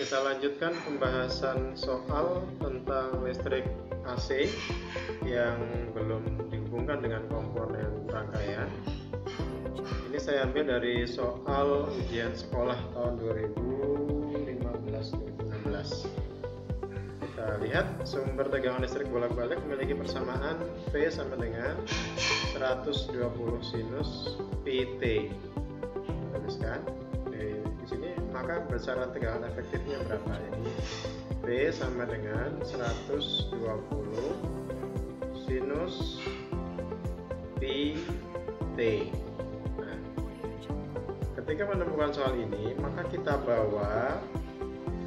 Kita lanjutkan pembahasan soal tentang listrik AC yang belum dihubungkan dengan komponen rangkaian. Ini saya ambil dari soal ujian sekolah tahun 2015-2016. Kita lihat sumber tegangan listrik bolak-balik memiliki persamaan V sama dengan 120 sinus PT. Tuliskan di sini, maka besaran tegangan efektifnya berapa? Jadi V sama dengan 120 sinus PT. Nah, ketika menemukan soal ini, maka kita bawa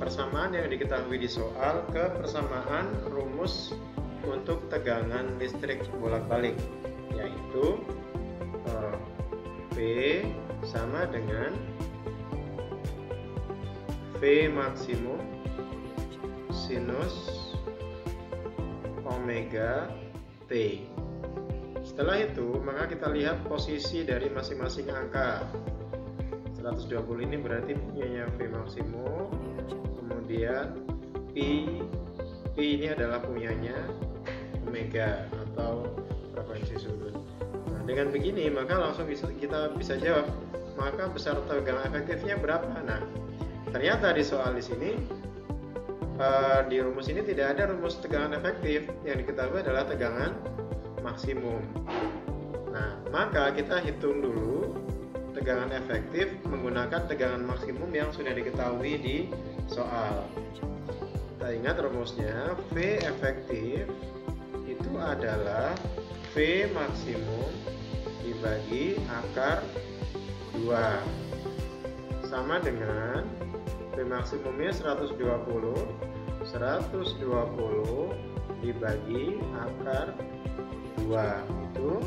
persamaan yang diketahui di soal ke persamaan rumus untuk tegangan listrik bolak-balik, yaitu V sama dengan V maksimum sinus omega T. Setelah itu, maka kita lihat posisi dari masing-masing angka. 120 ini berarti punyanya V maksimum, kemudian P ini adalah punyanya omega atau frekuensi sudut. Nah, dengan begini maka langsung kita bisa jawab, maka besar tegangan efektifnya berapa? Nah, ternyata di soal di sini di rumus ini tidak ada rumus tegangan efektif, yang diketahui adalah tegangan maksimum. Nah, maka kita hitung dulu tegangan efektif menggunakan tegangan maksimum yang sudah diketahui di soal. Kita ingat rumusnya, V efektif itu adalah V maksimum dibagi akar 2 sama dengan V maksimumnya 120 dibagi akar 2 itu.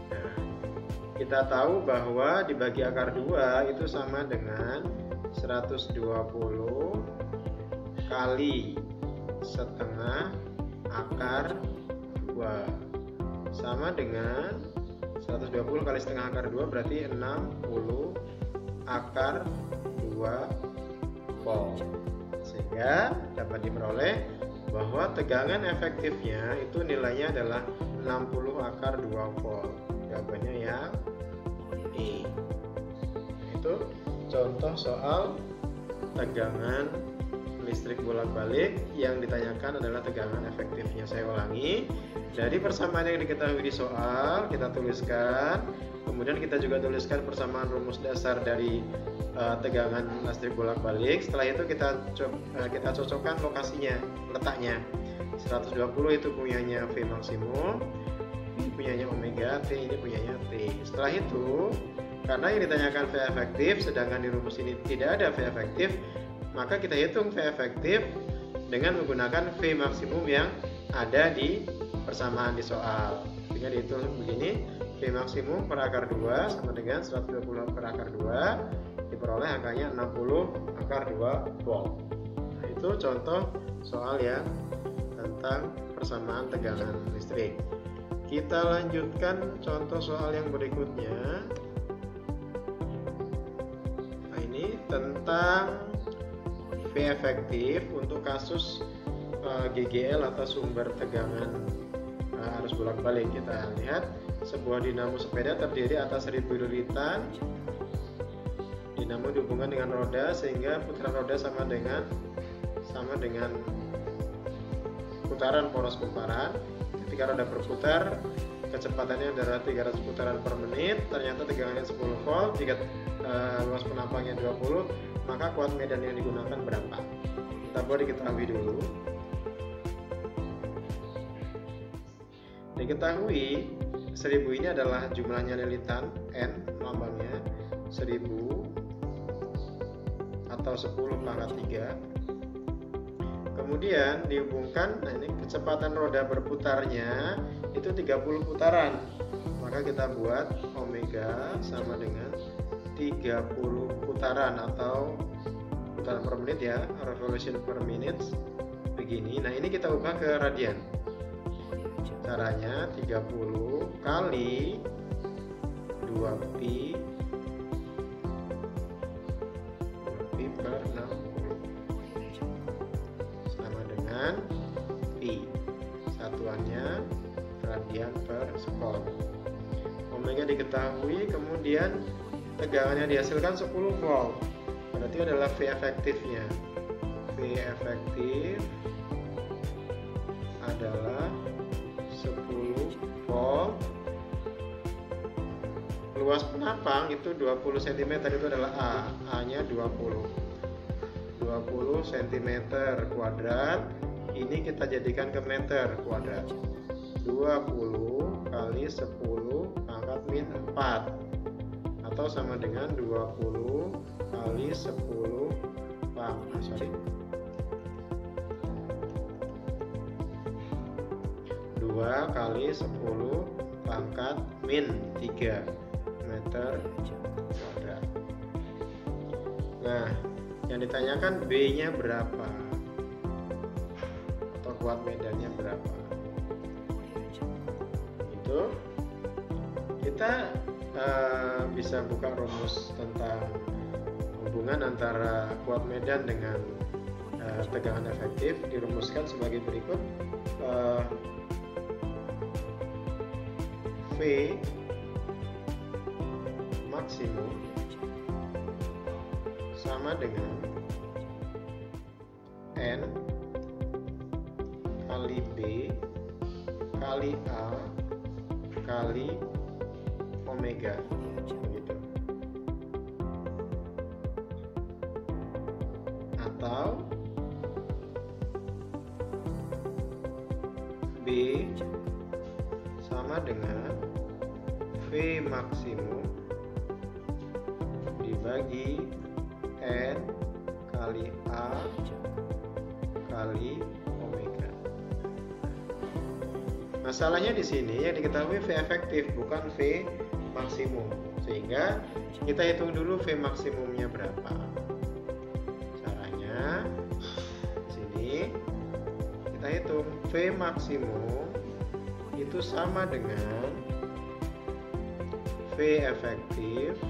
Nah, kita tahu bahwa dibagi akar 2 itu sama dengan 120 kali setengah akar 2 sama dengan 120 kali setengah akar 2 berarti 60 akar 2 volt, sehingga dapat diperoleh bahwa tegangan efektifnya itu nilainya adalah 60 akar 2 volt. Jawabannya yang E. Itu contoh soal tegangan listrik bolak-balik yang ditanyakan adalah tegangan efektifnya. Saya ulangi, dari persamaan yang diketahui di soal kita tuliskan, kemudian kita juga tuliskan persamaan rumus dasar dari tegangan listrik bolak-balik. Setelah itu kita cocokkan lokasinya, letaknya. 120 itu punyanya V maksimum, ini punyanya omega, T ini punyanya T. Setelah itu, karena yang ditanyakan V efektif, sedangkan di rumus ini tidak ada V efektif, maka kita hitung V efektif dengan menggunakan V maksimum yang ada di persamaan di soal. Sehingga dihitung begini, V maksimum per akar 2 sama dengan 120 per akar 2, diperoleh angkanya 60 akar 2 volt. Nah, itu contoh soal yang tentang persamaan tegangan listrik. Kita lanjutkan contoh soal yang berikutnya. Nah, ini tentang V efektif untuk kasus GGL atau sumber tegangan arus bolak-balik. Kita lihat sebuah dinamo sepeda terdiri atas 1000 lilitan. Dinamo dihubungkan dengan roda sehingga putaran roda sama dengan putaran poros kumparan. Ketika roda berputar, kecepatannya adalah 300 putaran per menit. Ternyata tegangannya 10 volt. Jika luas penampangnya 20, maka kuat medan yang digunakan berapa? Kita boleh diketahui dulu. Diketahui 1000 ini adalah jumlahnya lilitan, N lambangnya 1000 atau 10 pangkat 3. Kemudian dihubungkan, nah ini kecepatan roda berputarnya itu 30 putaran. Maka kita buat omega sama dengan 30 putaran atau putaran per menit ya, revolution per minute begini. Nah, ini kita ubah ke radian. Caranya 30 kali 2pi per dengan Pi. Satuannya radian per sekon. Omega diketahui, kemudian tegangan yang dihasilkan 10 volt. Berarti adalah V efektifnya. V efektif adalah 10 volt. Luas penapang itu 20 cm, itu adalah A nya 20 cm kuadrat. Ini kita jadikan ke meter kuadrat. 20 kali 10 pangkat min 4, atau sama dengan 20 kali 10 2 kali 10 pangkat min 3 meter kuadrat. Nah, yang ditanyakan B nya berapa atau kuat medannya berapa. Itu kita bisa buka rumus tentang hubungan antara kuat medan dengan tegangan efektif. Dirumuskan sebagai berikut. V maksimum sama dengan N kali B kali A kali omega, gitu. Atau B sama dengan V maksimum dibagi N kali A kali omega. Masalahnya di sini yang diketahui V efektif, bukan V maksimum. Sehingga kita hitung dulu V maksimumnya berapa. Caranya di sini kita hitung V maksimum itu sama dengan V efektif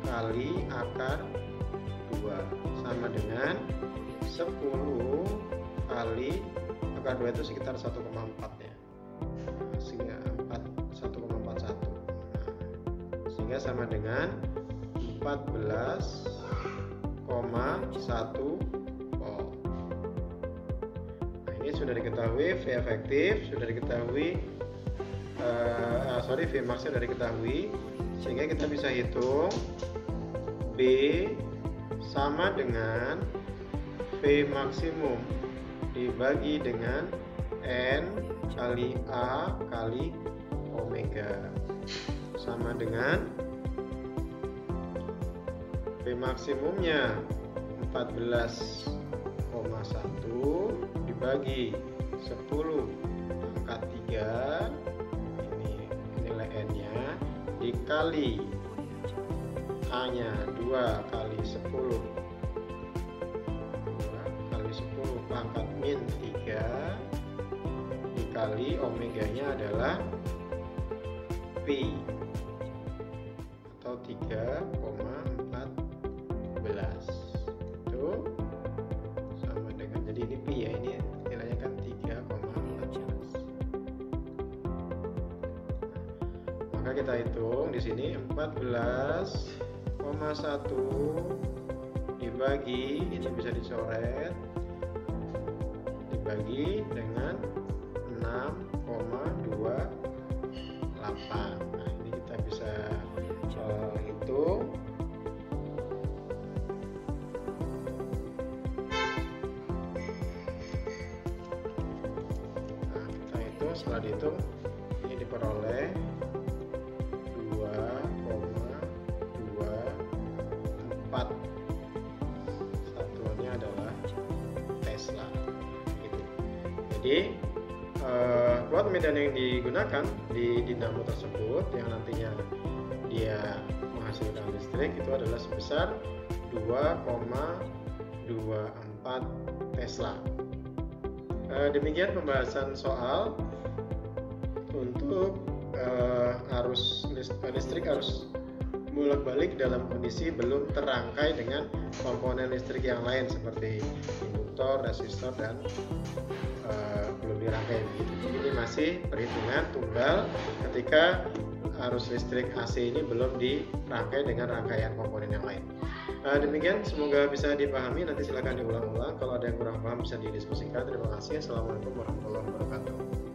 kali akar 2, sama dengan 10 kali akar 2 itu sekitar 1,4 ya. Sehingga 1,41. Sehingga sama dengan 14,1 volt. Nah, ini sudah diketahui V efektif, sudah diketahui V max sudah diketahui, sehingga kita bisa hitung B sama dengan V maksimum dibagi dengan N kali A kali omega, sama dengan V maksimumnya 14,1 dibagi 10 pangkat 3, ini nilai N nya, dikali A nya 2 kali 10 pangkat min 3, dikali omega nya adalah Pi atau 3,14. Itu sama dengan, jadi ini Pi ya, ini nilainya kan 3,14. Maka kita hitung di sini 14,1 dibagi, ini bisa dicoret, dibagi dengan 6,28. Nah, ini kita bisa hitung. Nah, kita hitung, setelah dihitung ini diperoleh 2,24. Satuannya adalah Tesla. Jadi kuat medan yang digunakan di dinamo tersebut yang nantinya dia menghasilkan listrik itu adalah sebesar 2,24 Tesla. Demikian pembahasan soal untuk arus listrik, arus bolak-balik dalam kondisi belum terrangkai dengan komponen listrik yang lain seperti induktor, resistor, dan belum dirangkai begitu. Jadi ini masih perhitungan tunggal ketika arus listrik AC ini belum dirangkai dengan rangkaian komponen yang lain. Demikian, semoga bisa dipahami. Nanti silakan diulang-ulang. Kalau ada yang kurang paham bisa didiskusikan. Terima kasih. Assalamualaikum warahmatullahi wabarakatuh.